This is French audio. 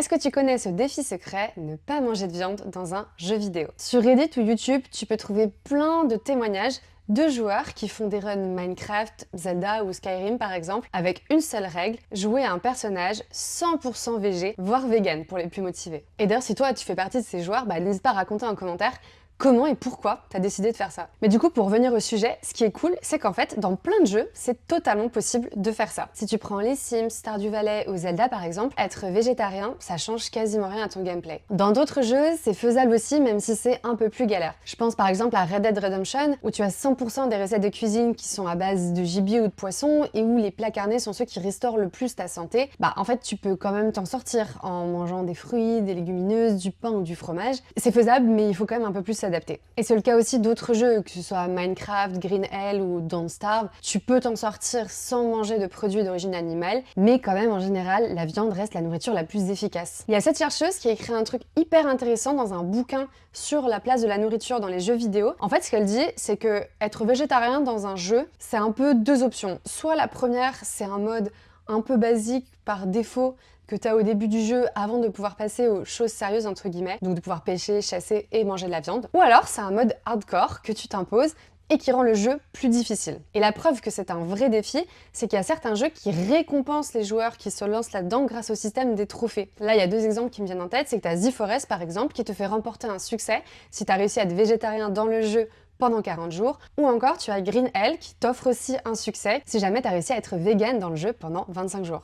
Est-ce que tu connais ce défi secret, ne pas manger de viande dans un jeu vidéo? Sur Reddit ou YouTube, tu peux trouver plein de témoignages de joueurs qui font des runs Minecraft, Zelda ou Skyrim par exemple, avec une seule règle, jouer à un personnage 100% végé, voire vegan pour les plus motivés. Et d'ailleurs, si toi tu fais partie de ces joueurs, n'hésite pas à raconter en commentaire comment et pourquoi tu as décidé de faire ça. Mais du coup, pour revenir au sujet, ce qui est cool, c'est qu'en fait, dans plein de jeux, c'est totalement possible de faire ça. Si tu prends les Sims, Stardew Valley ou Zelda par exemple, être végétarien, ça change quasiment rien à ton gameplay. Dans d'autres jeux, c'est faisable aussi, même si c'est un peu plus galère. Je pense par exemple à Red Dead Redemption, où tu as 100% des recettes de cuisine qui sont à base de gibier ou de poisson, et où les plats carnés sont ceux qui restaurent le plus ta santé. En fait, tu peux quand même t'en sortir en mangeant des fruits, des légumineuses, du pain ou du fromage. C'est faisable, mais il faut quand même un peu plus s'adapter. Et c'est le cas aussi d'autres jeux, que ce soit Minecraft, Green Hell ou Don't Starve. Tu peux t'en sortir sans manger de produits d'origine animale, mais quand même en général, la viande reste la nourriture la plus efficace. Il y a cette chercheuse qui a écrit un truc hyper intéressant dans un bouquin sur la place de la nourriture dans les jeux vidéo. En fait, ce qu'elle dit, c'est que être végétarien dans un jeu, c'est un peu deux options. Soit la première, c'est un mode un peu basique par défaut que tu as au début du jeu avant de pouvoir passer aux choses sérieuses entre guillemets, donc de pouvoir pêcher, chasser et manger de la viande. Ou alors c'est un mode hardcore que tu t'imposes et qui rend le jeu plus difficile. Et la preuve que c'est un vrai défi, c'est qu'il y a certains jeux qui récompensent les joueurs qui se lancent là-dedans grâce au système des trophées. Là, il y a deux exemples qui me viennent en tête, c'est que tu as The Forest par exemple qui te fait remporter un succès si tu as réussi à être végétarien dans le jeu pendant 40 jours, ou encore tu as Green Hell qui t'offre aussi un succès si jamais tu as réussi à être vegan dans le jeu pendant 25 jours.